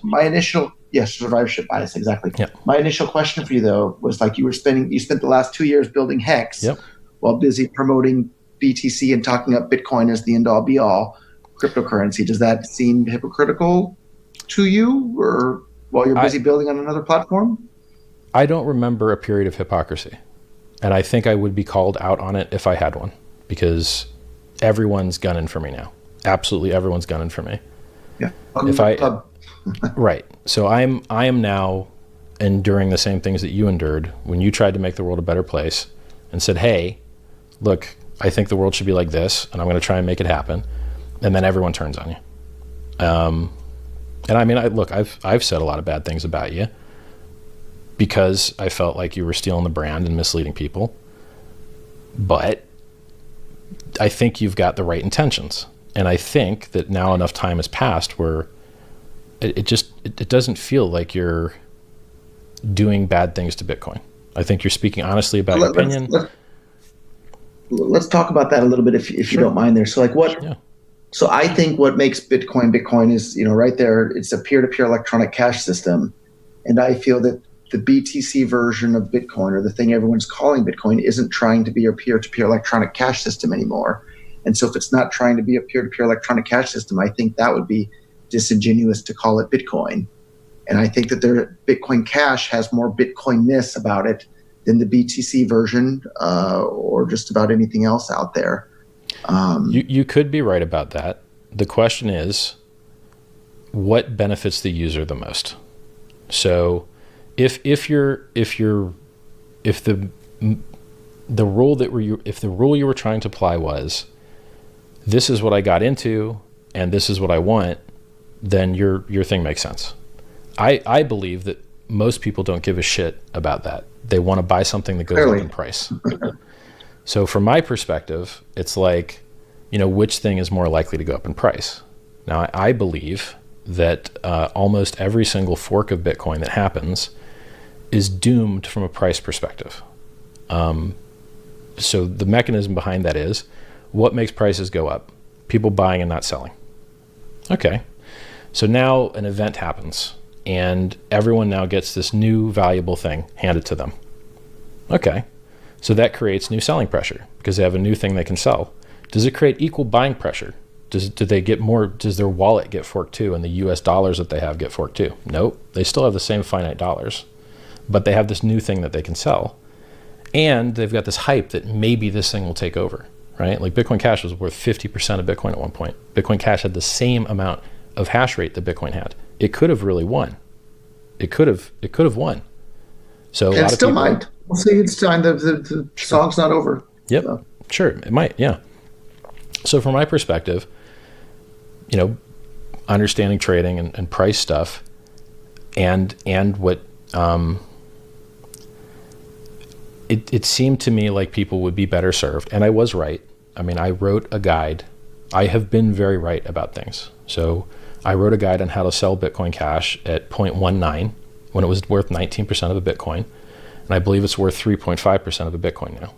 My initial, yes, survivorship bias, exactly. Yep. My initial question for you though was like you spent the last 2 years building Hex Yep. while busy promoting BTC and talking up Bitcoin as the end all be all cryptocurrency. Does that seem hypocritical to you, or while you're busy building on another platform? I don't remember a period of hypocrisy, and I think I would be called out on it if I had one, because everyone's gunning for me now. Absolutely everyone's gunning for me. Yeah. Right. So I am now enduring the same things that you endured when you tried to make the world a better place and said, hey, look, I think the world should be like this, and I'm going to try and make it happen. And then everyone turns on you. And I mean, I've said a lot of bad things about you because I felt like you were stealing the brand and misleading people. But I think you've got the right intentions. And I think that now enough time has passed where it doesn't feel like you're doing bad things to Bitcoin. I think you're speaking honestly about your opinion. Let's talk about that a little bit if you don't mind there. So like what, yeah. So I think what makes Bitcoin is, right there, it's a peer-to-peer electronic cash system. And I feel that the BTC version of Bitcoin, or the thing everyone's calling Bitcoin, isn't trying to be a peer-to-peer electronic cash system anymore. And so if it's not trying to be a peer-to-peer electronic cash system, I think that would be disingenuous to call it Bitcoin. And I think that Bitcoin Cash has more Bitcoin-ness about it than the BTC version or just about anything else out there. You could be right about that. The question is, what benefits the user the most? So if the rule you were trying to apply was, this is what I got into and this is what I want, then your thing makes sense. I believe that most people don't give a shit about that. They want to buy something that goes up in price. So from my perspective, it's like, which thing is more likely to go up in price? Now, I believe that almost every single fork of Bitcoin that happens is doomed from a price perspective. So the mechanism behind that is, what makes prices go up? People buying and not selling. Okay. So now an event happens and everyone now gets this new valuable thing handed to them. Okay. So that creates new selling pressure because they have a new thing they can sell. Does it create equal buying pressure? Do they get more? Does their wallet get forked too, and the US dollars that they have get forked too? Nope. They still have the same finite dollars, but they have this new thing that they can sell. And they've got this hype that maybe this thing will take over, right? Like Bitcoin Cash was worth 50% of Bitcoin at one point. Bitcoin Cash had the same amount of hash rate that Bitcoin had. It could have really won. It could have won. So it still might. We'll see. It's time. The song's not over. Yep. So. Sure. It might. Yeah. So from my perspective, understanding trading and price stuff and what, it seemed to me like people would be better served. And I was right. I mean, I wrote a guide. I have been very right about things. So I wrote a guide on how to sell Bitcoin Cash at 0.19 when it was worth 19% of a Bitcoin. And I believe it's worth 3.5% of a Bitcoin now.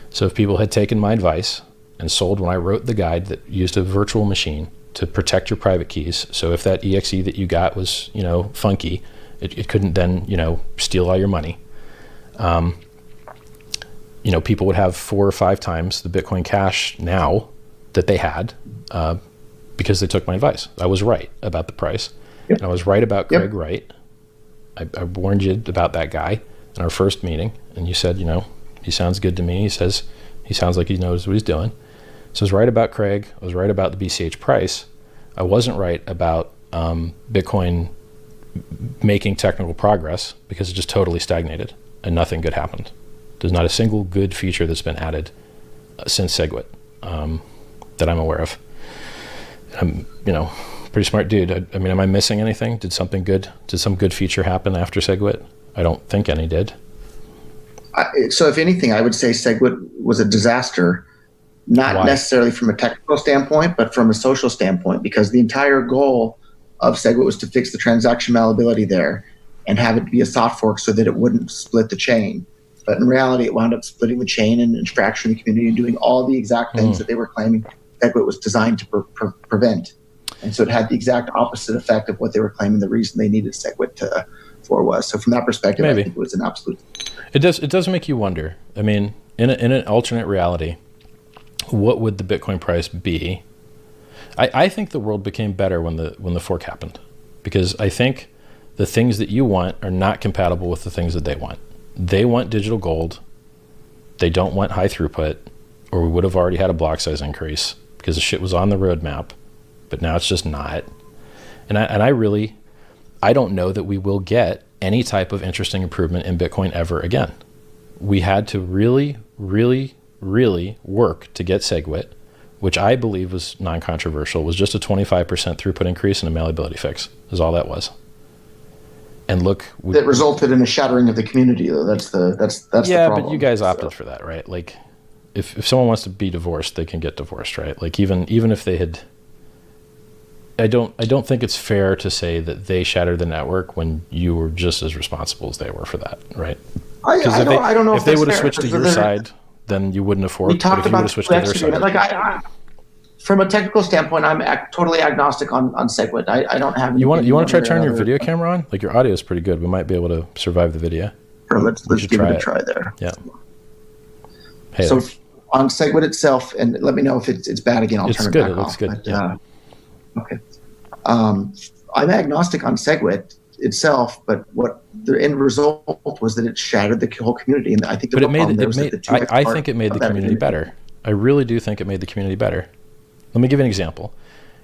So if people had taken my advice and sold when I wrote the guide that used a virtual machine to protect your private keys, so if that EXE that you got was, funky, it couldn't then, steal all your money. People would have 4 or 5 times the Bitcoin Cash now that they had because they took my advice. I was right about the price. Yep. And I was right about Craig Wright. I warned you about that guy in our first meeting, and you said, he sounds good to me. He says he sounds like he knows what he's doing. So I was right about Craig. I was right about the BCH price. I wasn't right about Bitcoin making technical progress because it just totally stagnated and nothing good happened. There's not a single good feature that's been added since SegWit that I'm aware of. I'm, pretty smart dude. I mean, am I missing anything? Did some good feature happen after SegWit? I don't think any did. So if anything, I would say SegWit was a disaster, not necessarily from a technical standpoint, but from a social standpoint, because the entire goal of SegWit was to fix the transaction malleability there and have it be a soft fork so that it wouldn't split the chain. But in reality, it wound up splitting the chain and fracturing the community and doing all the exact things that they were claiming SegWit was designed to prevent. And so it had the exact opposite effect of what they were claiming the reason they needed SegWit for was. So from that perspective, Maybe. I think it was an absolute. It does make you wonder. I mean, in an alternate reality, what would the Bitcoin price be? I think the world became better when the fork happened, because I think the things that you want are not compatible with the things that they want. They want digital gold. They don't want high throughput, or we would have already had a block size increase because the shit was on the roadmap, but now it's just not. And I don't know that we will get any type of interesting improvement in Bitcoin ever again. We had to really, really, really work to get SegWit, which I believe was non-controversial, was just a 25% throughput increase and a malleability fix, is all that was. And look, that resulted in a shattering of the community, though. That's the problem. But you guys opted for that, right? Like, if someone wants to be divorced, they can get divorced, right? Like, even if they had, I don't think it's fair to say that they shattered the network when you were just as responsible as they were for that, right? I don't know if they would have switched to your side, then you wouldn't have forked. We talked about switched to their side. Like from a technical standpoint, I'm totally agnostic on SegWit. I don't have. You want to try turning your video camera on? Like, your audio is pretty good. We might be able to survive the video. Sure, let's give it a try there. Yeah. Hey, so on SegWit itself, and let me know if it's bad again. I'll turn it back off. It looks good. But, yeah. Okay. I'm agnostic on SegWit itself, but what the end result was that it shattered the whole community, and I think. I think it made the community better. I really do think it made the community better. Let me give you an example.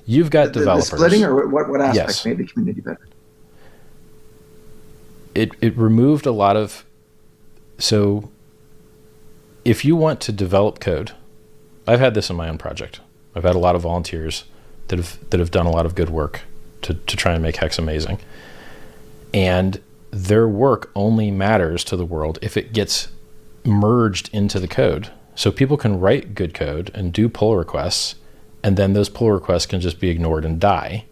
You've got developers. The splitting, or what aspect made the community better? It removed a lot of. So, if you want to develop code, I've had this in my own project. I've had a lot of volunteers that have done a lot of good work to try and make Hex amazing. And their work only matters to the world if it gets merged into the code. So people can write good code and do pull requests, and then those pull requests can just be ignored and die.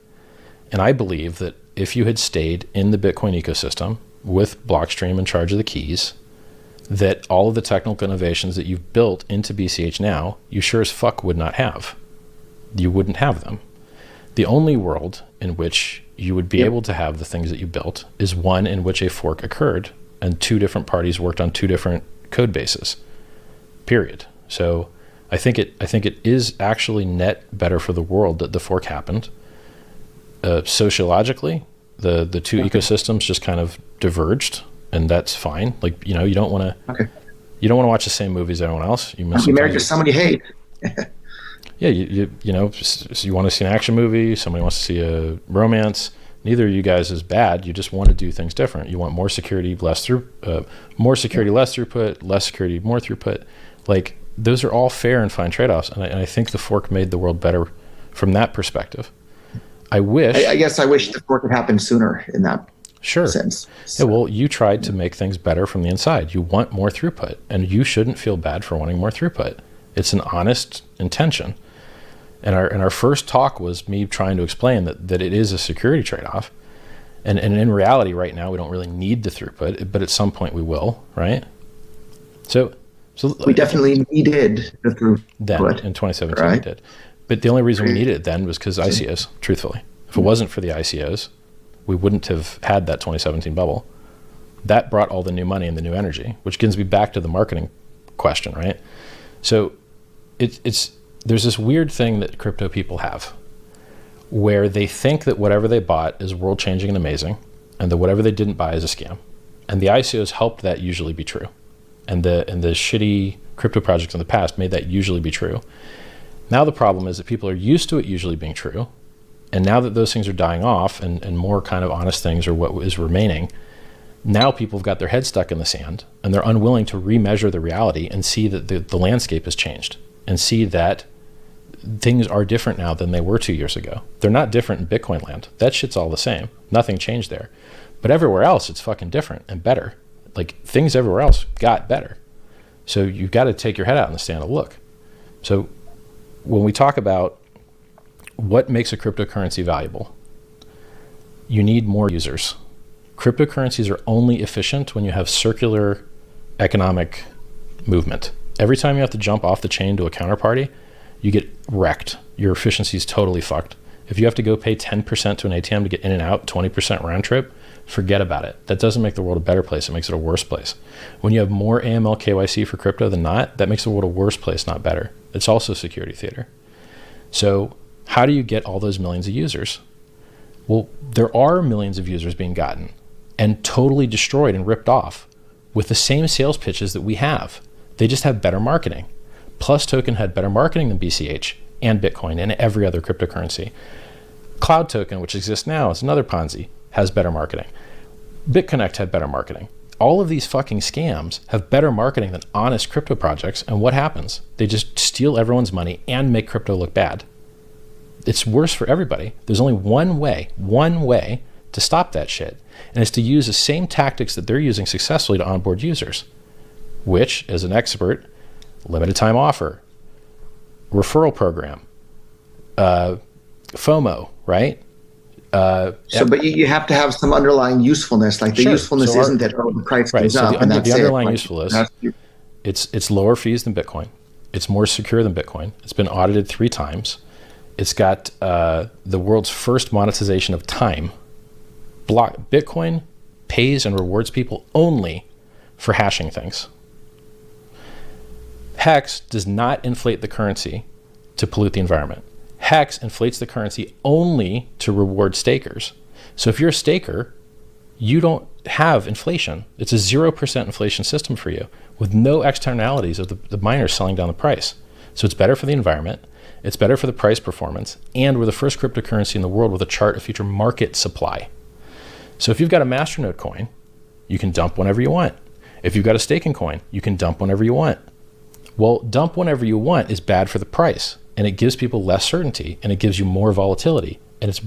And I believe that if you had stayed in the Bitcoin ecosystem with Blockstream in charge of the keys, that all of the technical innovations that you've built into BCH now, you sure as fuck would not have. You wouldn't have them. The only world in which you would be able to have the things that you built is one in which a fork occurred and two different parties worked on two different code bases, period. So I think it is actually net better for the world that the fork happened. Sociologically, the two ecosystems just kind of diverged, and that's fine. Like, you don't want to watch the same movies as everyone else. You be married to somebody you hate. Yeah, you want to see an action movie, somebody wants to see a romance. Neither of you guys is bad. You just want to do things different. You want more security, less throughput, less security, more throughput. Like, those are all fair and fine trade-offs, and I think the fork made the world better from that perspective. I guess I wish the fork had happened sooner in that sense. So. Yeah, well, you tried to make things better from the inside. You want more throughput, and you shouldn't feel bad for wanting more throughput. It's an honest intention. And our first talk was me trying to explain that it is a security trade-off. And in reality, right now, we don't really need the throughput, but at some point we will, right? So we definitely needed the throughput. Then, in 2017, we did. But the only reason we needed it then was because ICOs, truthfully. If it wasn't for the ICOs, we wouldn't have had that 2017 bubble. That brought all the new money and the new energy, which gets me back to the marketing question, right? So there's this weird thing that crypto people have where they think that whatever they bought is world-changing and amazing, and that whatever they didn't buy is a scam. And the ICOs helped that usually be true. And the shitty crypto projects in the past made that usually be true. Now the problem is that people are used to it usually being true, and now that those things are dying off and more kind of honest things are what is remaining, now people have got their heads stuck in the sand, and they're unwilling to remeasure the reality and see that the landscape has changed, and see that things are different now than they were 2 years ago. They're not different in Bitcoin land. That shit's all the same. Nothing changed there. But everywhere else, it's fucking different and better. Like, things everywhere else got better. So you've got to take your head out in the sand and look. So when we talk about what makes a cryptocurrency valuable, you need more users. Cryptocurrencies are only efficient when you have circular economic movement. Every time you have to jump off the chain to a counterparty, you get wrecked. Your efficiency is totally fucked. If you have to go pay 10% to an ATM to get in and out, 20% round trip, forget about it. That doesn't make the world a better place. It makes it a worse place. When you have more AML KYC for crypto than not, that makes the world a worse place, not better. It's also security theater. So how do you get all those millions of users? Well, there are millions of users being gotten and totally destroyed and ripped off with the same sales pitches that we have. They just have better marketing. Plus Token had better marketing than BCH and Bitcoin and every other cryptocurrency. Cloud Token, which exists now, is another Ponzi, has better marketing. BitConnect had better marketing. All of these fucking scams have better marketing than honest crypto projects, and what happens? They just steal everyone's money and make crypto look bad. It's worse for everybody. There's only one way to stop that shit, and it's to use the same tactics that they're using successfully to onboard users, which, as an expert, limited time offer, referral program, FOMO, right? But you have to have some underlying usefulness. Like the usefulness isn't that the price goes up and that's the underlying it. usefulness, it's lower fees than Bitcoin. It's more secure than Bitcoin. It's been audited 3 times. It's got the world's first monetization of time. Bitcoin pays and rewards people only for hashing things. Hex does not inflate the currency to pollute the environment. Hex inflates the currency only to reward stakers. So if you're a staker, you don't have inflation. It's a 0% inflation system for you with no externalities of the miners selling down the price. So it's better for the environment. It's better for the price performance. And we're the first cryptocurrency in the world with a chart of future market supply. So if you've got a Masternode coin, you can dump whenever you want. If you've got a staking coin, you can dump whenever you want. Well, dump whenever you want is bad for the price, and it gives people less certainty, and it gives you more volatility, and it's